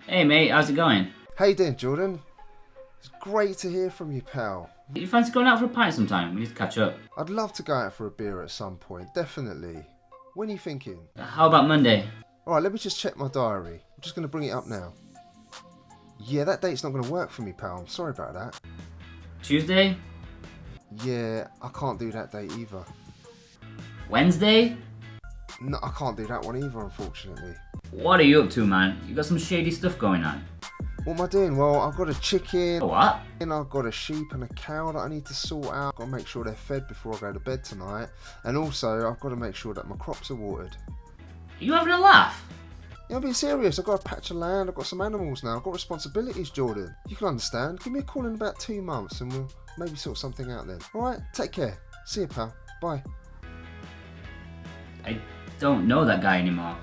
Hey mate, how's it going? How you doing, Jordan? It's great to hear from you, pal. You fancy going out for a pint sometime? We need to catch up. I'd love to go out for a beer at some point, definitely. When are you thinking? How about Monday? Alright, let me just check my diary. I'm just going to bring it up now. Yeah, that date's not going to work for me, pal. I'm sorry about that. Tuesday? Yeah, I can't do that date either. Wednesday? No, I can't do that one either, unfortunately. What are you up to, man? You got some shady stuff going on. What am I doing? Well, I've got a chicken. A what? And I've got a sheep and a cow that I need to sort out. I've got to make sure they're fed before I go to bed tonight. And also, I've got to make sure that my crops are watered. Are you having a laugh? Yeah, I'm being serious. I've got a patch of land. I've got some animals now. I've got responsibilities, Jordan. You can understand. Give me a call in about 2 months and we'll maybe sort something out then. Alright, take care. See you, pal. Bye. I don't know that guy anymore.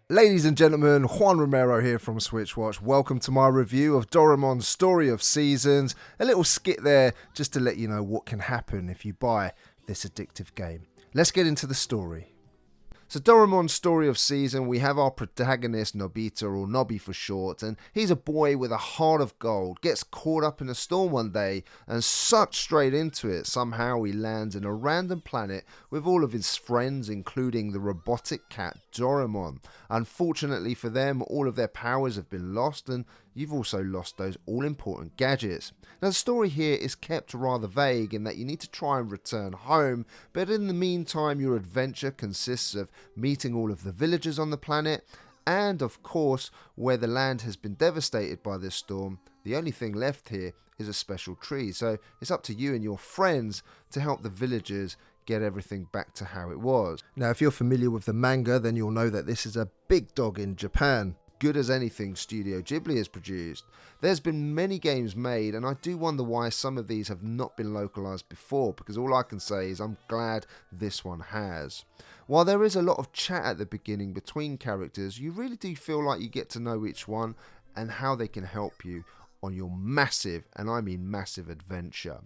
Ladies and gentlemen, Juan Romero here from SwitchWatch. Welcome to my review of Doraemon's Story of Seasons. A little skit there just to let you know what can happen if you buy this addictive game. Let's get into the story. So Doraemon's Story of Season, we have our protagonist Nobita, or Nobby for short, and he's a boy with a heart of gold, gets caught up in a storm one day and sucked straight into it. Somehow he lands in a random planet with all of his friends, including the robotic cat Doraemon. Unfortunately for them, all of their powers have been lost, and you've also lost those all-important gadgets. Now the story here is kept rather vague in that you need to try and return home, but in the meantime your adventure consists of meeting all of the villagers on the planet, and of course, where the land has been devastated by this storm, the only thing left here is a special tree. So it's up to you and your friends to help the villagers get everything back to how it was. Now if you're familiar with the manga, then you'll know that this is a big dog in Japan. Good as anything Studio Ghibli has produced. There's been many games made, and I do wonder why some of these have not been localized before, because all I can say is I'm glad this one has. While there is a lot of chat at the beginning between characters, you really do feel like you get to know each one and how they can help you on your massive, and I mean massive, adventure.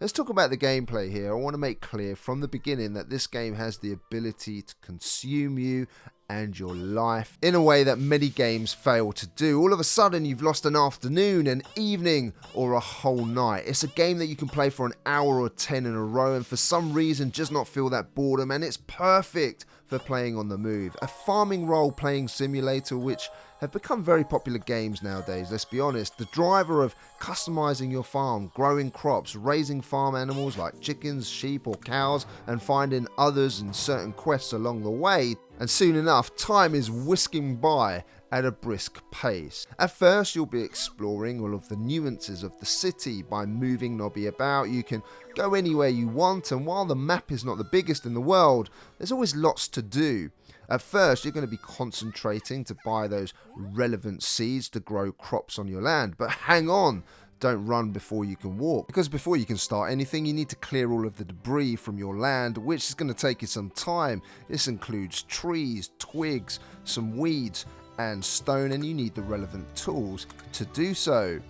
Let's talk about the gameplay here. I want to make clear from the beginning that this game has the ability to consume you and your life in a way that many games fail to do. All of a sudden you've lost an afternoon, an evening, or a whole night. It's a game that you can play for an hour or 10 in a row and for some reason just not feel that boredom, and it's perfect for playing on the move. A farming role-playing simulator which have become very popular games nowadays, let's be honest. The driver of customizing your farm, growing crops, raising farm animals like chickens, sheep or cows, and finding others in certain quests along the way. And soon enough, time is whisking by at a brisk pace. At first, you'll be exploring all of the nuances of the city by moving Nobby about. You can go anywhere you want, and while the map is not the biggest in the world, there's always lots to do. At first, you're going to be concentrating to buy those relevant seeds to grow crops on your land. But hang on, don't run before you can walk. Because before you can start anything, you need to clear all of the debris from your land, which is going to take you some time. This includes trees, twigs, some weeds, and stone, and you need the relevant tools to do so.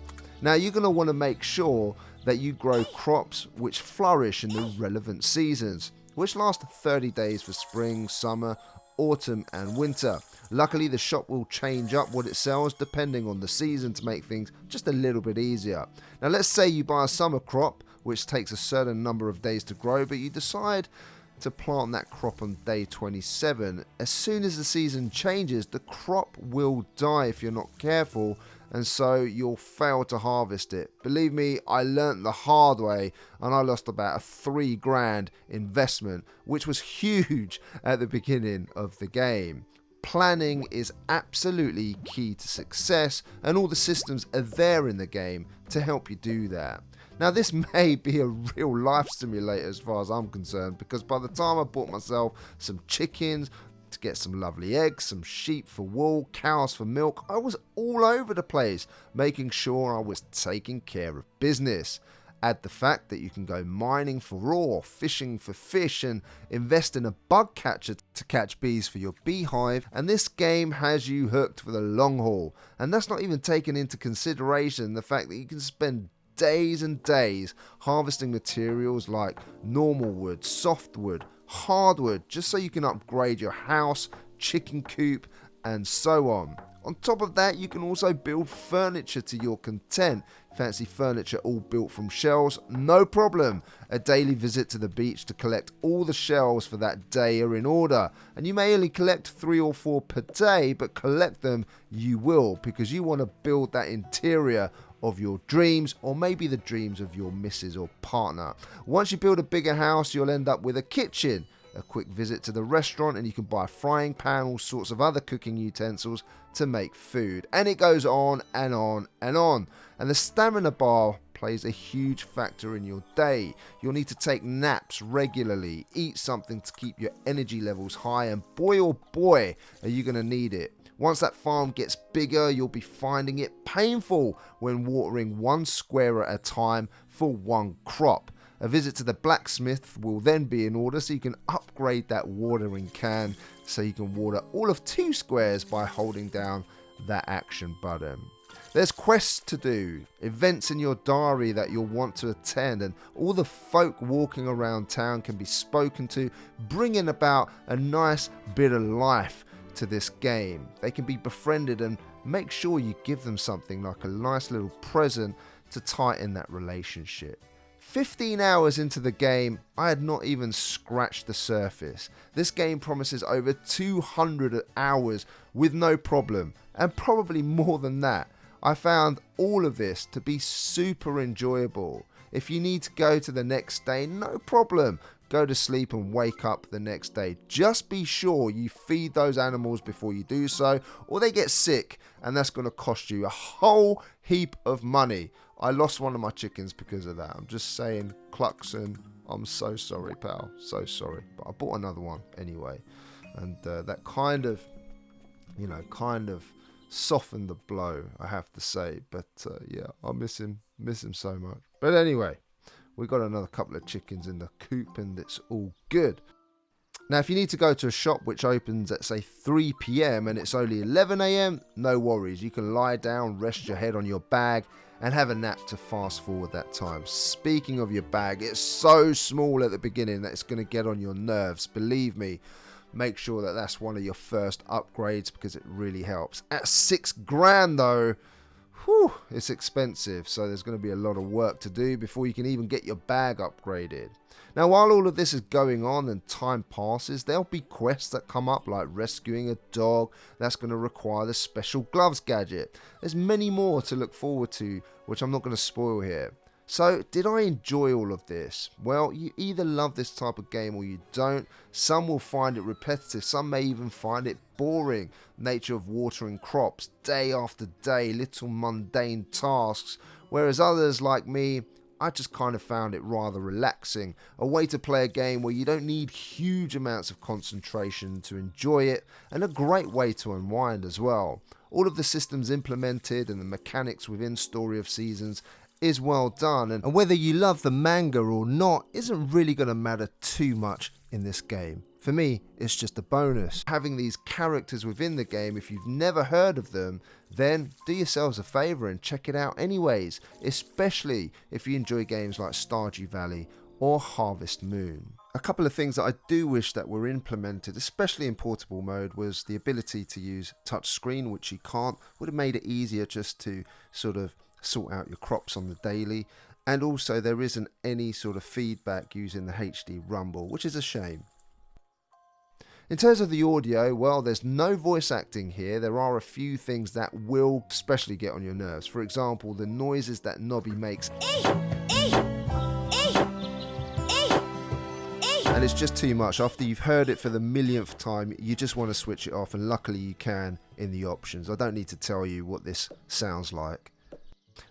Now, you're going to want to make sure that you grow crops which flourish in the relevant seasons, which last 30 days for spring, summer, autumn and winter. Luckily, the shop will change up what it sells depending on the season to make things just a little bit easier. Now let's say you buy a summer crop which takes a certain number of days to grow, but you decide to plant that crop on day 27. As soon as the season changes, the crop will die if you're not careful, and so you'll fail to harvest it. Believe me, I learnt the hard way, and I lost about a $3,000 investment, which was huge at the beginning of the game. Planning is absolutely key to success, and all the systems are there in the game to help you do that. Now this may be a real life simulator as far as I'm concerned, because by the time I bought myself some chickens to get some lovely eggs, some sheep for wool, cows for milk, I was all over the place making sure I was taking care of business. Add the fact that you can go mining for ore, fishing for fish, and invest in a bug catcher to catch bees for your beehive, and this game has you hooked for the long haul. And that's not even taking into consideration the fact that you can spend days and days harvesting materials like normal wood, softwood, hardwood, just so you can upgrade your house, chicken coop, and so on. On top of that, you can also build furniture to your content. Fancy furniture all built from shells? No problem. A daily visit to the beach to collect all the shells for that day are in order. And you may only collect 3 or 4 per day, but collect them you will, because you want to build that interior of your dreams, or maybe the dreams of your missus or partner. Once you build a bigger house, you'll end up with a kitchen, a quick visit to the restaurant, and you can buy a frying pan, all sorts of other cooking utensils to make food. And it goes on and on and on. And the stamina bar plays a huge factor in your day. You'll need to take naps regularly, eat something to keep your energy levels high, and boy oh boy are you going to need it. Once that farm gets bigger, you'll be finding it painful when watering 1 square at a time for 1 crop. A visit to the blacksmith will then be in order, so you can upgrade that watering can so you can water all of 2 squares by holding down that action button. There's quests to do, events in your diary that you'll want to attend, and all the folk walking around town can be spoken to, bringing about a nice bit of life to this game. They can be befriended, and make sure you give them something like a nice little present to tighten that relationship. 15 hours into the game, I had not even scratched the surface. This game promises over 200 hours with no problem, and probably more than that. I found all of this to be super enjoyable. If you need to go to the next day, no problem. Go to sleep and wake up the next day. Just be sure you feed those animals before you do so, or they get sick, and that's going to cost you a whole heap of money. I lost one of my chickens because of that. I'm just saying, Cluxon, I'm so sorry, pal. So sorry. But I bought another one anyway. And that kind of softened the blow, I have to say. But yeah, I miss him so much. But anyway, we got another couple of chickens in the coop, and it's all good. Now, if you need to go to a shop which opens at, say, 3 p.m. and it's only 11 a.m., no worries. You can lie down, rest your head on your bag, and have a nap to fast forward that time. Speaking of your bag, it's so small at the beginning that it's going to get on your nerves. Believe me, make sure that that's one of your first upgrades, because it really helps. At $6,000 though, whew, it's expensive, so there's going to be a lot of work to do before you can even get your bag upgraded. Now, while all of this is going on and time passes, there'll be quests that come up, like rescuing a dog. That's going to require the special gloves gadget. There's many more to look forward to, which I'm not going to spoil here. So, did I enjoy all of this? Well, you either love this type of game or you don't. Some will find it repetitive, some may even find it boring. Nature of watering crops, day after day, little mundane tasks. Whereas others, like me, I just kind of found it rather relaxing. A way to play a game where you don't need huge amounts of concentration to enjoy it, and a great way to unwind as well. All of the systems implemented and the mechanics within Story of Seasons is well done, and whether you love the manga or not isn't really going to matter too much in this game. For me, it's just a bonus. Having these characters within the game, if you've never heard of them, then do yourselves a favour and check it out anyways, especially if you enjoy games like Stardew Valley or Harvest Moon. A couple of things that I do wish that were implemented, especially in portable mode, was the ability to use touchscreen, which you can't. Would have made it easier just to sort of sort out your crops on the daily. And also there isn't any sort of feedback using the HD rumble, which is a shame. In terms of the audio, well, there's no voice acting here. There are a few things that will especially get on your nerves. For example, the noises that Nobby makes. And it's just too much. After you've heard it for the millionth time, you just want to switch it off, and luckily you can in the options. I don't need to tell you what this sounds like.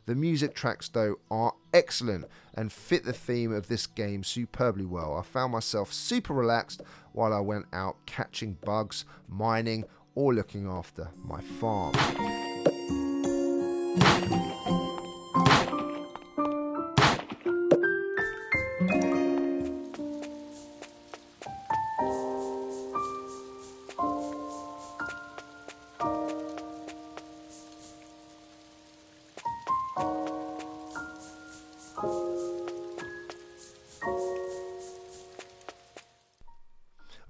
The music tracks though are excellent and fit the theme of this game superbly well. I found myself super relaxed while I went out catching bugs, mining, or looking after my farm.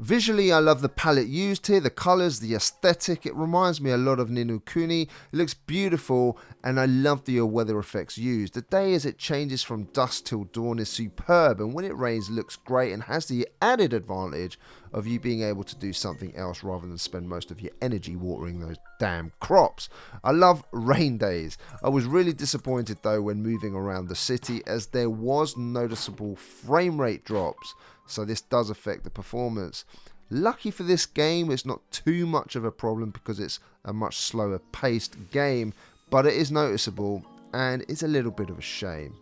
Visually, I love the palette used here, the colours, the aesthetic. It reminds me a lot of Ni no Kuni. It looks beautiful, and I love the weather effects used. The day as it changes from dusk till dawn is superb, and when it rains, it looks great and has the added advantage of you being able to do something else rather than spend most of your energy watering those damn crops. I love rain days. I was really disappointed though when moving around the city, as there was noticeable frame rate drops, so this does affect the performance. Lucky for this game, it's not too much of a problem because it's a much slower paced game, but it is noticeable and it's a little bit of a shame.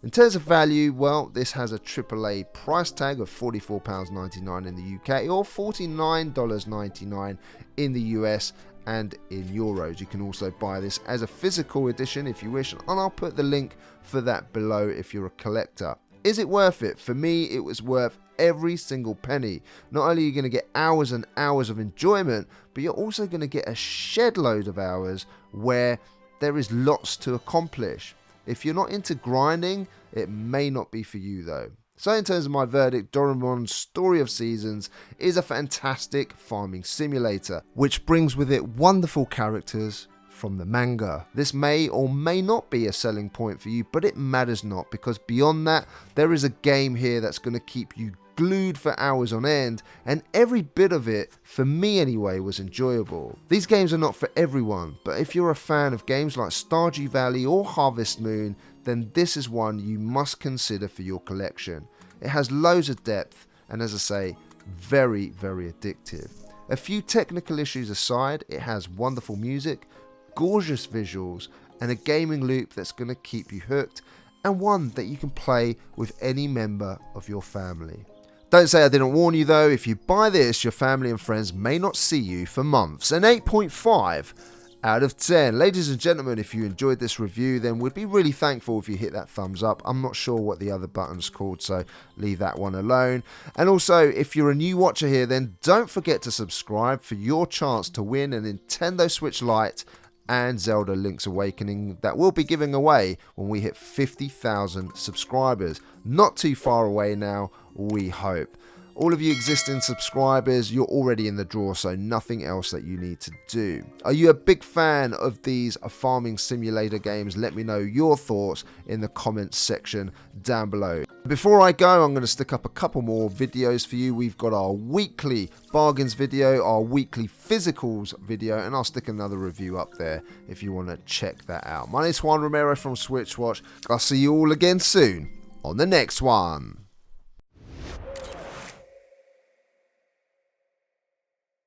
In terms of value, well, this has a AAA price tag of £44.99 in the UK or $49.99 in the US and in euros. You can also buy this as a physical edition if you wish, and I'll put the link for that below if you're a collector. Is it worth it? For me, it was worth every single penny. Not only are you going to get hours and hours of enjoyment, but you're also going to get a shed load of hours where there is lots to accomplish. If you're not into grinding, it may not be for you though. So in terms of my verdict, Doraemon Story of Seasons is a fantastic farming simulator, which brings with it wonderful characters from the manga. This may or may not be a selling point for you, but it matters not, because beyond that, there is a game here that's going to keep you glued for hours on end, and every bit of it, for me anyway, was enjoyable. These games are not for everyone, but if you're a fan of games like Stardew Valley or Harvest Moon, then this is one you must consider for your collection. It has loads of depth, and as I say, very, very addictive. A few technical issues aside, it has wonderful music, gorgeous visuals, and a gaming loop that's going to keep you hooked, and one that you can play with any member of your family. Don't say I didn't warn you though, if you buy this, your family and friends may not see you for months. An 8.5 out of 10. Ladies and gentlemen, if you enjoyed this review, then we'd be really thankful if you hit that thumbs up. I'm not sure what the other button's called, so leave that one alone. And also, if you're a new watcher here, then don't forget to subscribe for your chance to win a Nintendo Switch Lite and Zelda Link's Awakening that we'll be giving away when we hit 50,000 subscribers. Not too far away now, we hope. All of you existing subscribers, you're already in the draw, so nothing else that you need to do. Are you a big fan of these farming simulator games? Let me know your thoughts in the comments section down below. Before I go, I'm going to stick up a couple more videos for you. We've got our weekly bargains video, our weekly physicals video, and I'll stick another review up there if you want to check that out. My name's Juan Romero from SwitchWatch. I'll see you all again soon on the next one.